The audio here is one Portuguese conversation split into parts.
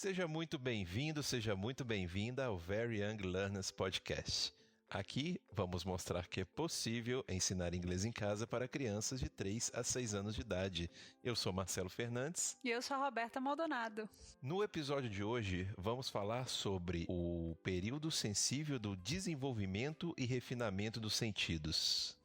Seja muito bem-vindo, seja muito bem-vinda ao Very Young Learners Podcast. Aqui vamos mostrar que é possível ensinar inglês em casa para crianças de 3 a 6 anos de idade. Eu sou Marcelo Fernandes. E eu sou a Roberta Maldonado. No episódio de hoje, vamos falar sobre o período sensível do desenvolvimento e refinamento dos sentidos.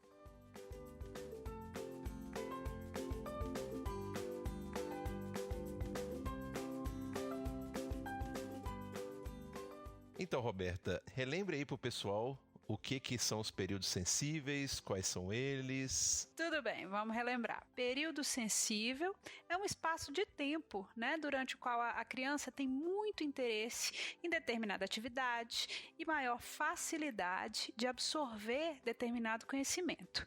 Então, Roberta, relembre aí para o pessoal o que são os períodos sensíveis, quais são eles. Tudo bem, vamos relembrar. Período sensível é um espaço de tempo, durante o qual a criança tem muito interesse em determinada atividade e maior facilidade de absorver determinado conhecimento.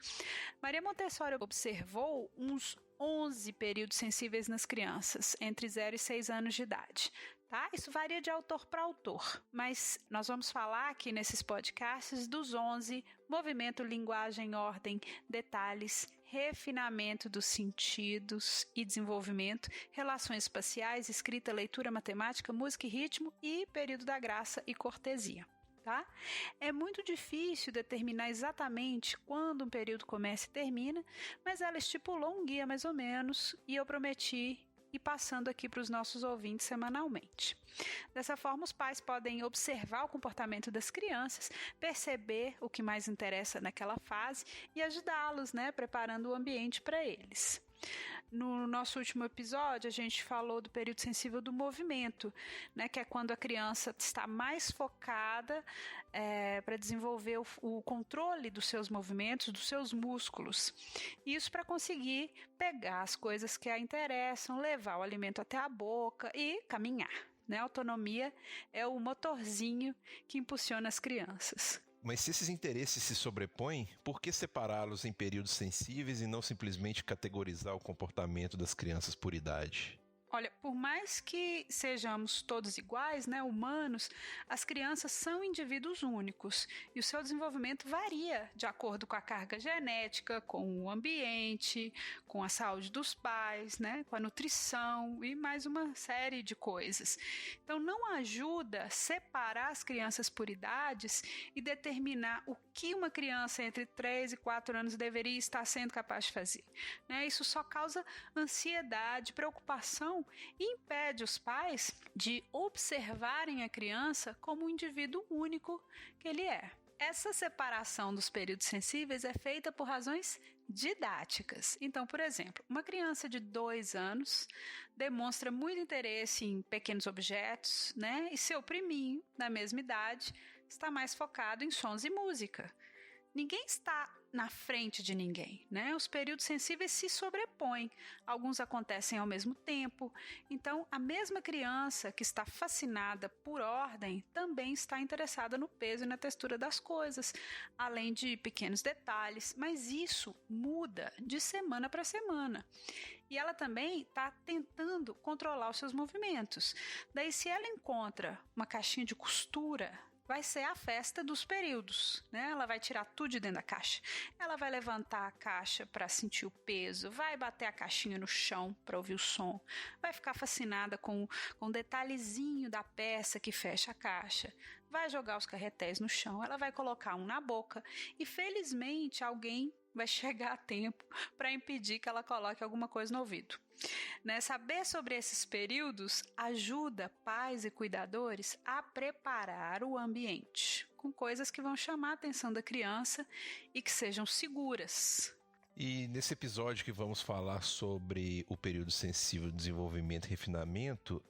Maria Montessori observou uns 11 períodos sensíveis nas crianças, entre 0 e 6 anos de idade. Tá? Isso varia de autor para autor, mas nós vamos falar aqui nesses podcasts dos 11: movimento, linguagem, ordem, detalhes, refinamento dos sentidos e desenvolvimento, relações espaciais, escrita, leitura, matemática, música e ritmo e período da graça e cortesia. Tá? É muito difícil determinar exatamente quando um período começa e termina, mas ela estipulou um guia mais ou menos e eu prometi ir passando aqui para os nossos ouvintes semanalmente. Dessa forma, os pais podem observar o comportamento das crianças, perceber o que mais interessa naquela fase e ajudá-los, preparando o ambiente para eles. No nosso último episódio, a gente falou do período sensível do movimento, que é quando a criança está mais focada para desenvolver o controle dos seus movimentos, dos seus músculos. Isso para conseguir pegar as coisas que a interessam, levar o alimento até a boca e caminhar. A autonomia é o motorzinho que impulsiona as crianças. Mas se esses interesses se sobrepõem, por que separá-los em períodos sensíveis e não simplesmente categorizar o comportamento das crianças por idade? Olha, por mais que sejamos todos iguais, humanos, as crianças são indivíduos únicos e o seu desenvolvimento varia de acordo com a carga genética, com o ambiente, com a saúde dos pais, com a nutrição e mais uma série de coisas. Então, não ajuda separar as crianças por idades e determinar o que uma criança entre 3 e 4 anos deveria estar sendo capaz de fazer. Isso só causa ansiedade, preocupação e impede os pais de observarem a criança como um indivíduo único que ele é. Essa separação dos períodos sensíveis é feita por razões didáticas. Então, por exemplo, uma criança de 2 anos demonstra muito interesse em pequenos objetos, e seu priminho, na mesma idade, está mais focado em sons e música. Ninguém está na frente de ninguém, Os períodos sensíveis se sobrepõem, alguns acontecem ao mesmo tempo, então a mesma criança que está fascinada por ordem também está interessada no peso e na textura das coisas, além de pequenos detalhes, mas isso muda de semana para semana. E ela também está tentando controlar os seus movimentos. Daí, se ela encontra uma caixinha de costura, vai ser a festa dos períodos, Ela vai tirar tudo de dentro da caixa. Ela vai levantar a caixa para sentir o peso, vai bater a caixinha no chão para ouvir o som, vai ficar fascinada com o detalhezinho da peça que fecha a caixa, vai jogar os carretéis no chão, ela vai colocar um na boca e, felizmente, alguém vai chegar a tempo para impedir que ela coloque alguma coisa no ouvido. Saber sobre esses períodos ajuda pais e cuidadores a preparar o ambiente com coisas que vão chamar a atenção da criança e que sejam seguras. E nesse episódio que vamos falar sobre o período sensível de desenvolvimento e refinamento,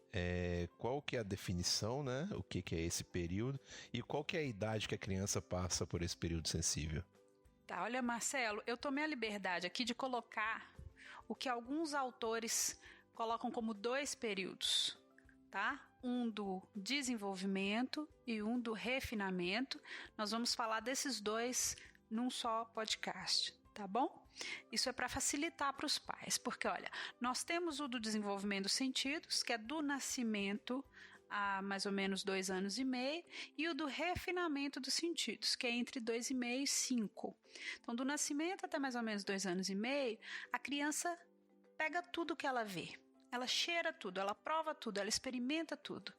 qual que é a definição, o que é esse período e qual que é a idade que a criança passa por esse período sensível? Tá, olha, Marcelo, eu tomei a liberdade aqui de colocar o que alguns autores colocam como 2 períodos, tá? Um do desenvolvimento e um do refinamento. Nós vamos falar desses 2 num só podcast, tá bom? Isso é para facilitar para os pais, porque olha, nós temos o do desenvolvimento dos sentidos, que é do nascimento há mais ou menos 2 anos e meio, e o do refinamento dos sentidos, que é entre 2,5 e 5. Então, do nascimento até mais ou menos 2 anos e meio, a criança pega tudo que ela vê. ela cheira tudo, ela prova tudo, ela experimenta tudo.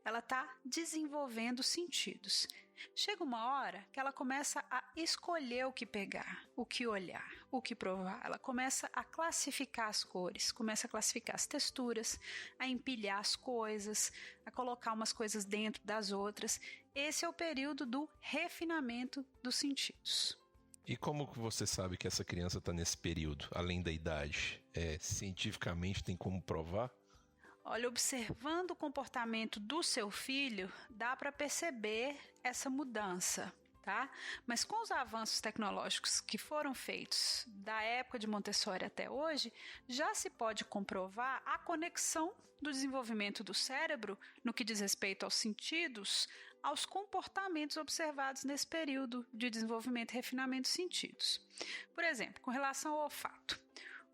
Ela está desenvolvendo sentidos. Chega uma hora que ela começa a escolher o que pegar, o que olhar, o que provar. Ela começa a classificar as cores, começa a classificar as texturas, a empilhar as coisas, a colocar umas coisas dentro das outras. Esse é o período do refinamento dos sentidos. E como que você sabe que essa criança está nesse período, além da idade? Cientificamente tem como provar? Olha, observando o comportamento do seu filho, dá para perceber essa mudança, tá? Mas com os avanços tecnológicos que foram feitos da época de Montessori até hoje, já se pode comprovar a conexão do desenvolvimento do cérebro no que diz respeito aos sentidos, aos comportamentos observados nesse período de desenvolvimento e refinamento dos sentidos. Por exemplo, com relação ao olfato.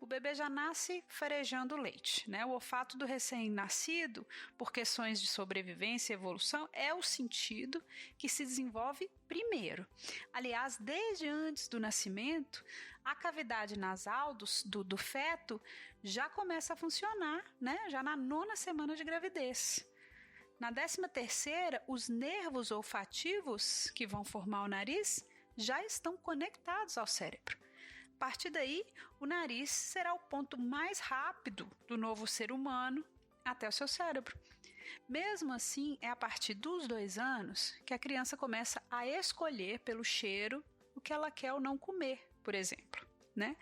O bebê já nasce farejando leite, né? O olfato do recém-nascido, por questões de sobrevivência e evolução, é o sentido que se desenvolve primeiro. Aliás, desde antes do nascimento, a cavidade nasal do feto já começa a funcionar, né? Já na 9ª semana de gravidez. Na 13ª, os nervos olfativos que vão formar o nariz já estão conectados ao cérebro. A partir daí, o nariz será o ponto mais rápido do novo ser humano até o seu cérebro. Mesmo assim, é a partir dos 2 anos que a criança começa a escolher pelo cheiro o que ela quer ou não comer, por exemplo, né?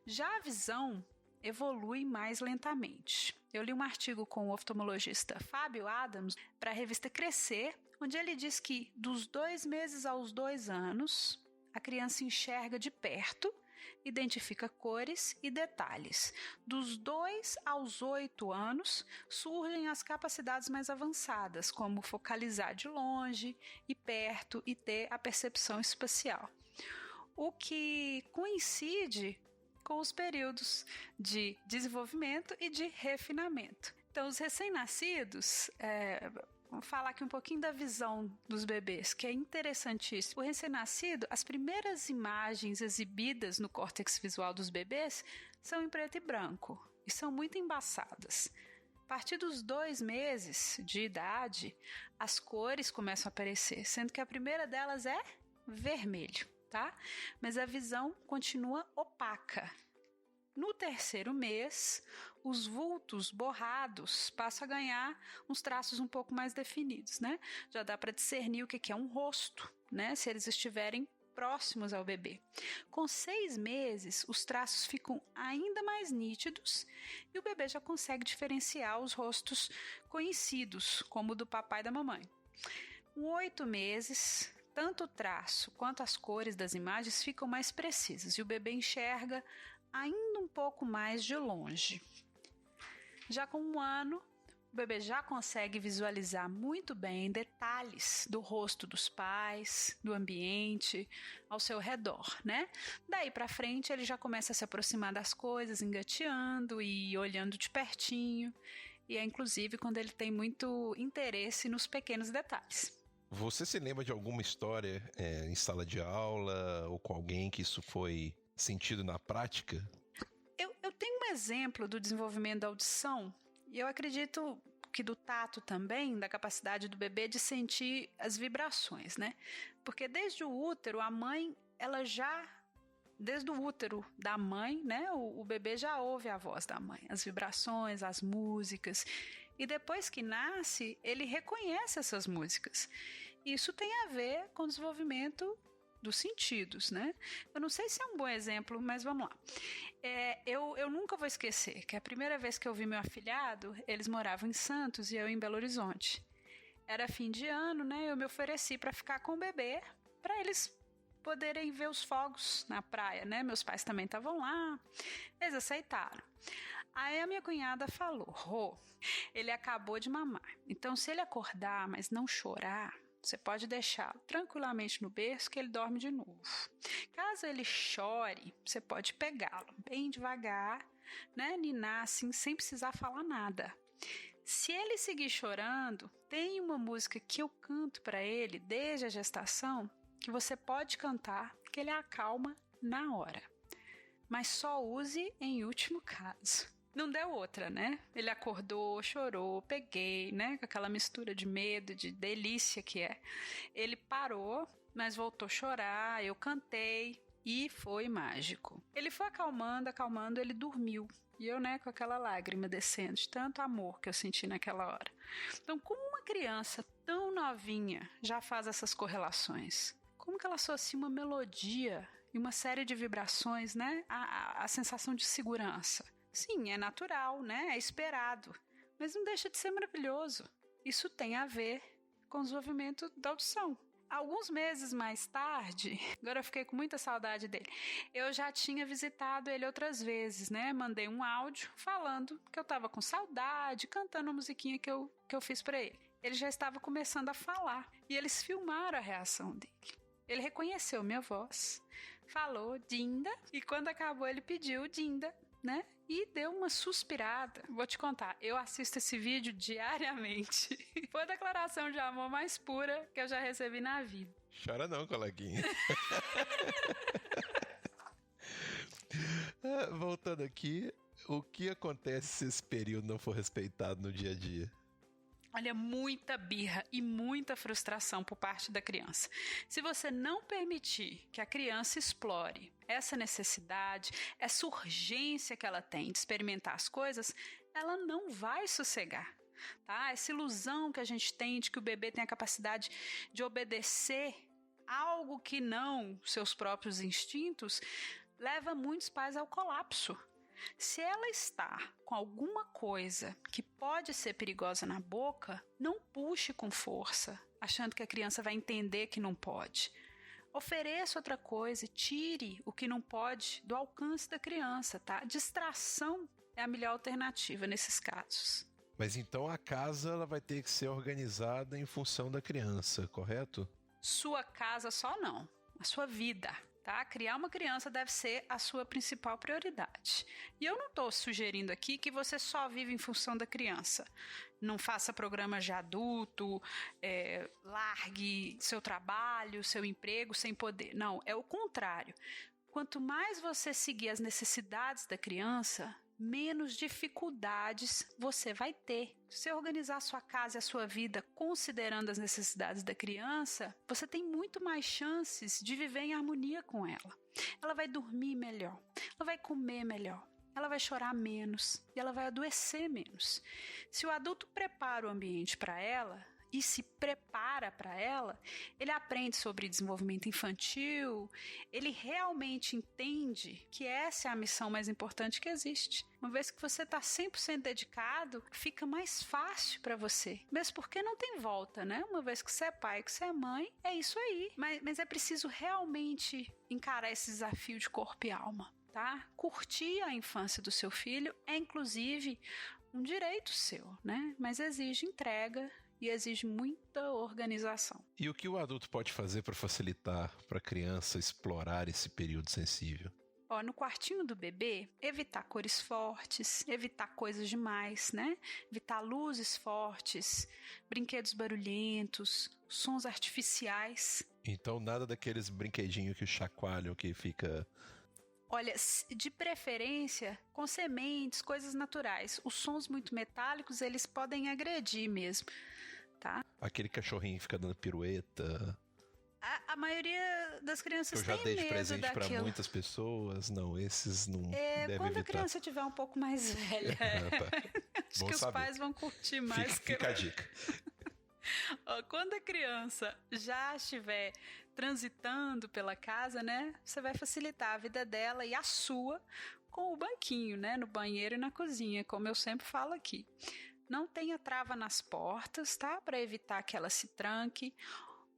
Já a visão evolui mais lentamente. Eu li um artigo com o oftalmologista Fábio Adams para a revista Crescer, onde ele diz que dos 2 meses aos 2 anos, a criança enxerga de perto, identifica cores e detalhes. Dos 2 aos 8 anos, surgem as capacidades mais avançadas, como focalizar de longe e perto e ter a percepção espacial. O que coincide com os períodos de desenvolvimento e de refinamento. Então, os recém-nascidos, vamos falar aqui um pouquinho da visão dos bebês, que é interessantíssimo. O recém-nascido, as primeiras imagens exibidas no córtex visual dos bebês são em preto e branco e são muito embaçadas. A partir dos 2 meses de idade, as cores começam a aparecer, sendo que a primeira delas é vermelho. Tá? Mas a visão continua opaca. No 3º mês, os vultos borrados passam a ganhar uns traços um pouco mais definidos, né? Já dá para discernir o que é um rosto, né? Se eles estiverem próximos ao bebê. Com 6 meses, os traços ficam ainda mais nítidos e o bebê já consegue diferenciar os rostos conhecidos, como o do papai e da mamãe. Com 8 meses, tanto o traço quanto as cores das imagens ficam mais precisas e o bebê enxerga ainda um pouco mais de longe. Já com 1 ano, o bebê já consegue visualizar muito bem detalhes do rosto dos pais, do ambiente, ao seu redor, né? Daí para frente ele já começa a se aproximar das coisas, engateando e olhando de pertinho, e é inclusive quando ele tem muito interesse nos pequenos detalhes. Você se lembra de alguma história em sala de aula ou com alguém que isso foi sentido na prática? Eu tenho um exemplo do desenvolvimento da audição e eu acredito que do tato também, da capacidade do bebê de sentir as vibrações, né? Porque desde o útero, a mãe, desde o útero da mãe, né? O bebê já ouve a voz da mãe, as vibrações, as músicas. E depois que nasce, ele reconhece essas músicas. Isso tem a ver com o desenvolvimento dos sentidos, né? Eu não sei se é um bom exemplo, mas vamos lá. Eu nunca vou esquecer que a primeira vez que eu vi meu afilhado, eles moravam em Santos e eu em Belo Horizonte. Era fim de ano, né? Eu me ofereci para ficar com o bebê, para eles poderem ver os fogos na praia, né? Meus pais também estavam lá, eles aceitaram. Aí a minha cunhada falou: Rô, ele acabou de mamar, então se ele acordar, mas não chorar, você pode deixá-lo tranquilamente no berço que ele dorme de novo. Caso ele chore, você pode pegá-lo bem devagar, né? Ninar assim, sem precisar falar nada. Se ele seguir chorando, tem uma música que eu canto para ele desde a gestação que você pode cantar, que ele acalma na hora. Mas só use em último caso. Não deu outra, né? Ele acordou, chorou, peguei, né? Com aquela mistura de medo, de delícia que é. Ele parou, mas voltou a chorar, eu cantei e foi mágico. Ele foi acalmando, ele dormiu. E eu, né, com aquela lágrima descendo, de tanto amor que eu senti naquela hora. Então, como uma criança tão novinha já faz essas correlações? Como que ela associa uma melodia e uma série de vibrações, né, a sensação de segurança? Sim, é natural, né, é esperado, mas não deixa de ser maravilhoso. Isso tem a ver com o desenvolvimento da audição. Alguns meses mais tarde, agora eu fiquei com muita saudade dele, eu já tinha visitado ele outras vezes, né? Mandei um áudio falando que eu tava com saudade, cantando a musiquinha que eu fiz pra ele. Ele já estava começando a falar e eles filmaram a reação dele. Ele reconheceu minha voz, falou Dinda e quando acabou ele pediu Dinda, né? E deu uma suspirada. Vou te contar, eu assisto esse vídeo diariamente. Foi a declaração de amor mais pura que eu já recebi na vida. Chora não, coleguinha. Voltando aqui, o que acontece se esse período não for respeitado no dia a dia? Olha, muita birra e muita frustração por parte da criança. Se você não permitir que a criança explore essa necessidade, essa urgência que ela tem de experimentar as coisas, ela não vai sossegar. Tá? Essa ilusão que a gente tem de que o bebê tem a capacidade de obedecer algo que não seus próprios instintos, leva muitos pais ao colapso. Se ela está com alguma coisa que pode ser perigosa na boca, não puxe com força, achando que a criança vai entender que não pode. Ofereça outra coisa e tire o que não pode do alcance da criança, tá? Distração é a melhor alternativa nesses casos. Mas então a casa ela vai ter que ser organizada em função da criança, correto? Sua casa só não, a sua vida. Tá? Criar uma criança deve ser a sua principal prioridade. E eu não estou sugerindo aqui que você só vive em função da criança. Não faça programas de adulto, largue seu trabalho, seu emprego sem poder. Não, é o contrário. Quanto mais você seguir as necessidades da criança, menos dificuldades você vai ter. Se você organizar a sua casa e a sua vida considerando as necessidades da criança, você tem muito mais chances de viver em harmonia com ela. Ela vai dormir melhor, ela vai comer melhor, ela vai chorar menos e ela vai adoecer menos. Se o adulto prepara o ambiente para ela e se prepara para ela, ele aprende sobre desenvolvimento infantil, ele realmente entende que essa é a missão mais importante que existe. Uma vez que você está 100% dedicado, fica mais fácil para você. Mesmo porque não tem volta, né? Uma vez que você é pai, que você é mãe, é isso aí. Mas é preciso realmente encarar esse desafio de corpo e alma, tá? Curtir a infância do seu filho é, inclusive, um direito seu, né? Mas exige entrega e exige muita organização. E o que o adulto pode fazer para facilitar para a criança explorar esse período sensível? No quartinho do bebê, evitar cores fortes, evitar coisas demais, né? Evitar luzes fortes, brinquedos barulhentos, sons artificiais. Então nada daqueles brinquedinhos que chacoalham, que fica... Olha, de preferência, com sementes, coisas naturais. Os sons muito metálicos, eles podem agredir mesmo, tá? Aquele cachorrinho que fica dando pirueta. A maioria das crianças tem medo daquilo. Eu já dei de presente para muitas pessoas. Não, esses não devem quando evitar. A criança estiver um pouco mais velha, acho que os pais vão curtir mais. Fica a dica. Quando a criança já estiver transitando pela casa, né, você vai facilitar a vida dela e a sua com o banquinho, né, no banheiro e na cozinha, como eu sempre falo aqui. Não tenha trava nas portas, tá, para evitar que ela se tranque,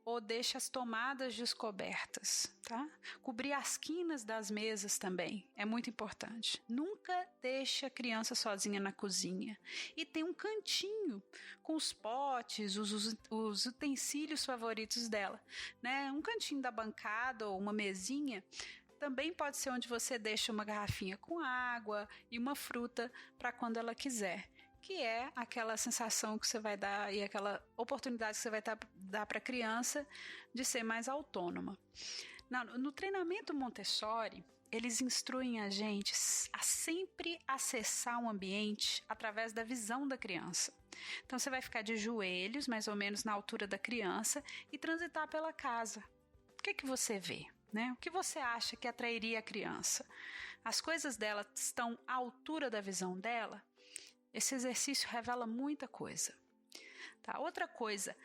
ou deixe as tomadas descobertas, tá? Cobrir as quinas das mesas também é muito importante. Nunca deixe a criança sozinha na cozinha. E tem um cantinho com os potes, os utensílios favoritos dela, né? Um cantinho da bancada ou uma mesinha também pode ser onde você deixa uma garrafinha com água e uma fruta para quando ela quiser, que é aquela sensação que você vai dar e aquela oportunidade que você vai dar para a criança de ser mais autônoma. No treinamento Montessori, eles instruem a gente a sempre acessar um ambiente através da visão da criança. Então você vai ficar de joelhos, mais ou menos na altura da criança, e transitar pela casa. O que você vê? Né? O que você acha que atrairia a criança? As coisas dela estão à altura da visão dela? Esse exercício revela muita coisa. Tá? Outra coisa,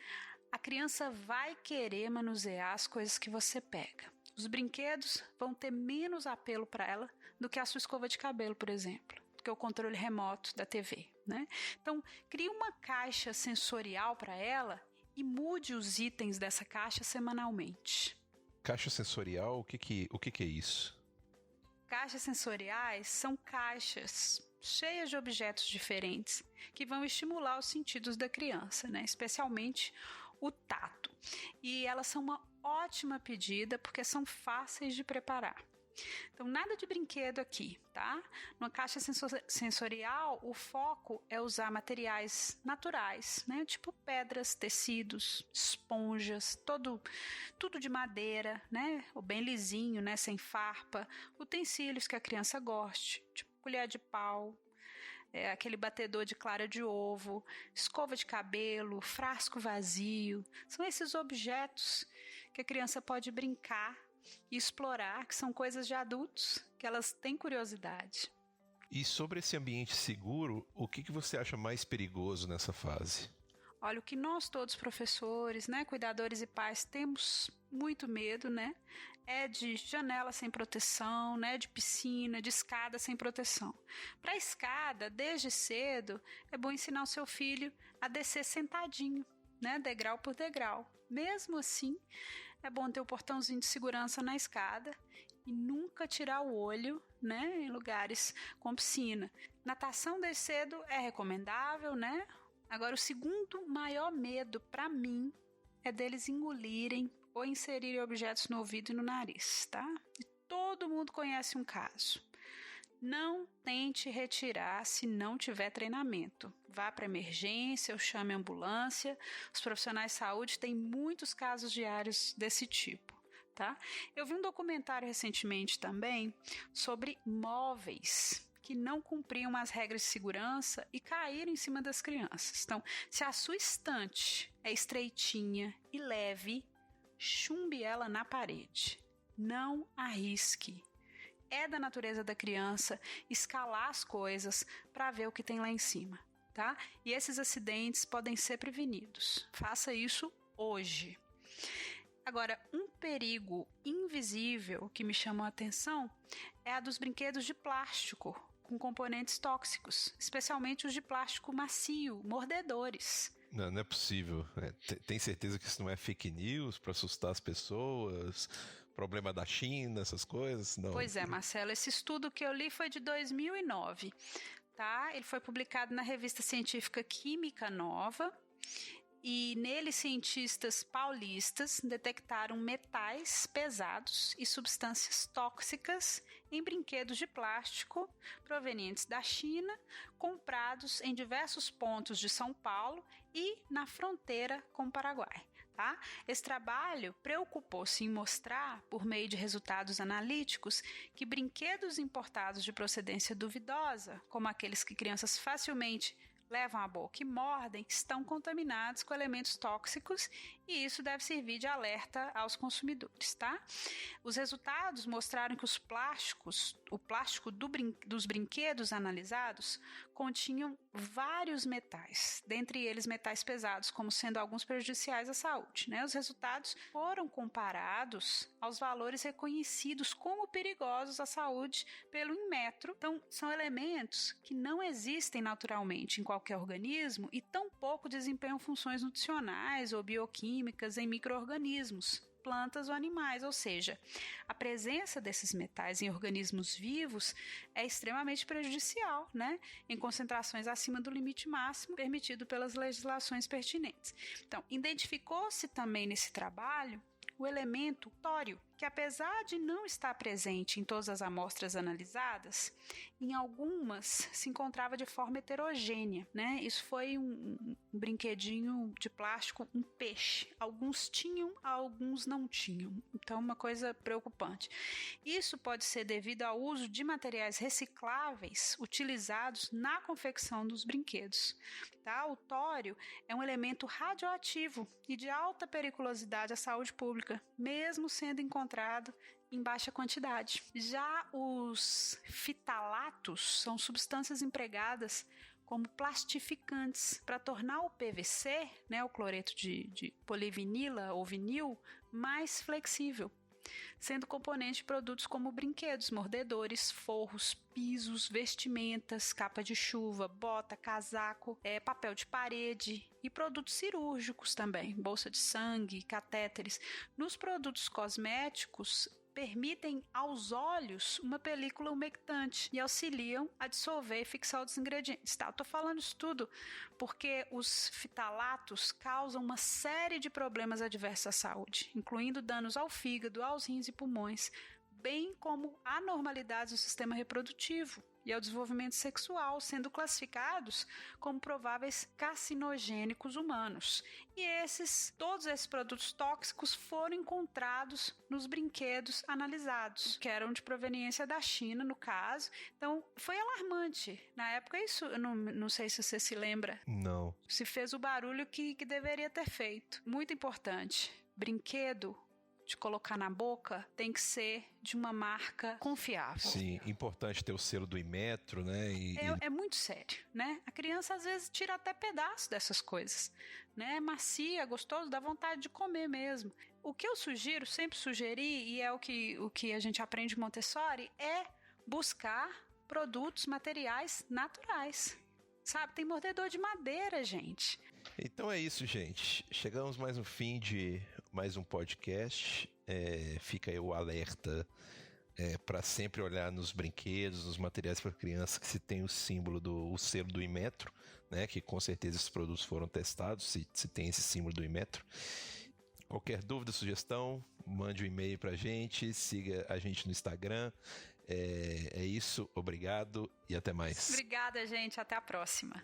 a criança vai querer manusear as coisas que você pega. Os brinquedos vão ter menos apelo para ela do que a sua escova de cabelo, por exemplo, do que o controle remoto da TV. Né? Então, crie uma caixa sensorial para ela e mude os itens dessa caixa semanalmente. Caixa sensorial, o que é isso? Caixas sensoriais são caixas cheias de objetos diferentes que vão estimular os sentidos da criança, né? Especialmente o tato. E elas são uma ótima pedida porque são fáceis de preparar. Então, nada de brinquedo aqui, tá? Numa caixa sensorial, o foco é usar materiais naturais, né? Tipo pedras, tecidos, esponjas, tudo de madeira, né? Ou bem lisinho, né? Sem farpa. Utensílios que a criança goste, tipo colher de pau, aquele batedor de clara de ovo, escova de cabelo, frasco vazio. São esses objetos que a criança pode brincar e explorar, que são coisas de adultos, que elas têm curiosidade. E sobre esse ambiente seguro, o que você acha mais perigoso nessa fase? Olha, o que nós todos professores, né, cuidadores e pais temos muito medo, né, é de janela sem proteção, né, de piscina, de escada sem proteção. Para a escada, desde cedo, é bom ensinar o seu filho a descer sentadinho, né, degrau por degrau. Mesmo assim, é bom ter o portãozinho de segurança na escada e nunca tirar o olho, né, em lugares com piscina. Natação desde cedo é recomendável, né? Agora, o segundo maior medo para mim é deles engolirem ou inserirem objetos no ouvido e no nariz, tá? E todo mundo conhece um caso. Não tente retirar se não tiver treinamento. Vá para emergência ou chame a ambulância. Os profissionais de saúde têm muitos casos diários desse tipo, tá? Eu vi um documentário recentemente também sobre móveis que não cumpriam as regras de segurança e caíram em cima das crianças. Então, se a sua estante é estreitinha e leve, chumbe ela na parede. Não arrisque. É da natureza da criança escalar as coisas para ver o que tem lá em cima, tá? E esses acidentes podem ser prevenidos. Faça isso hoje. Agora, um perigo invisível que me chamou a atenção é a dos brinquedos de plástico com componentes tóxicos, especialmente os de plástico macio, mordedores. Não é possível. Tem certeza que isso não é fake news para assustar as pessoas? Problema da China, essas coisas? Não. Pois é, Marcelo, esse estudo que eu li foi de 2009, tá? Ele foi publicado na revista científica Química Nova e nele cientistas paulistas detectaram metais pesados e substâncias tóxicas em brinquedos de plástico provenientes da China, comprados em diversos pontos de São Paulo e na fronteira com o Paraguai. Tá? Esse trabalho preocupou-se em mostrar, por meio de resultados analíticos, que brinquedos importados de procedência duvidosa, como aqueles que crianças facilmente levam à boca e mordem, estão contaminados com elementos tóxicos e isso deve servir de alerta aos consumidores, tá? Os resultados mostraram que o plástico dos brinquedos analisados continham vários metais, dentre eles metais pesados, como sendo alguns prejudiciais à saúde, né? Os resultados foram comparados aos valores reconhecidos como perigosos à saúde pelo Inmetro. Então, são elementos que não existem naturalmente em qualquer organismo e tampouco desempenham funções nutricionais ou bioquímicas em micro-organismos, plantas ou animais, ou seja, a presença desses metais em organismos vivos é extremamente prejudicial, né? Em concentrações acima do limite máximo permitido pelas legislações pertinentes. Então, identificou-se também nesse trabalho o elemento tório, que apesar de não estar presente em todas as amostras analisadas, em algumas se encontrava de forma heterogênea, né? Isso foi um brinquedinho de plástico, um peixe. Alguns tinham, alguns não tinham. Então, uma coisa preocupante. Isso pode ser devido ao uso de materiais recicláveis utilizados na confecção dos brinquedos. Tá? O tório é um elemento radioativo e de alta periculosidade à saúde pública, mesmo sendo encontrado em baixa quantidade. Já os fitalatos são substâncias empregadas como plastificantes para tornar o PVC, né, o cloreto de polivinila ou vinil, mais flexível, sendo componente de produtos como brinquedos, mordedores, forros, pisos, vestimentas, capa de chuva, bota, casaco, papel de parede e produtos cirúrgicos também, bolsa de sangue, catéteres. Nos produtos cosméticos, permitem aos olhos uma película umectante e auxiliam a dissolver e fixar outros ingredientes. Tá? Eu tô falando isso tudo porque os fitalatos causam uma série de problemas adversos à saúde, incluindo danos ao fígado, aos rins e pulmões, bem como anormalidades no sistema reprodutivo e ao desenvolvimento sexual, sendo classificados como prováveis carcinogênicos humanos. E todos esses produtos tóxicos foram encontrados nos brinquedos analisados, que eram de proveniência da China, no caso. Então, foi alarmante. Na época, isso, eu não sei se você se lembra. Não. Se fez o barulho que deveria ter feito. Muito importante. Brinquedo de colocar na boca tem que ser de uma marca confiável. Sim, importante ter o selo do Inmetro, né? É muito sério, né? A criança às vezes tira até pedaço dessas coisas, né? Macia, gostoso, dá vontade de comer mesmo. O que eu sugiro, sempre sugeri, e é o que a gente aprende em Montessori, é buscar produtos, materiais naturais. Sabe? Tem mordedor de madeira, gente. Então é isso, gente. Chegamos mais no fim de mais um podcast. Fica aí o alerta para sempre olhar nos brinquedos, nos materiais para criança que se tem o símbolo o selo do Inmetro, né? Que com certeza esses produtos foram testados, se tem esse símbolo do Inmetro. Qualquer dúvida, sugestão, mande um e-mail para a gente, siga a gente no Instagram. É isso, obrigado e até mais. Obrigada, gente. Até a próxima.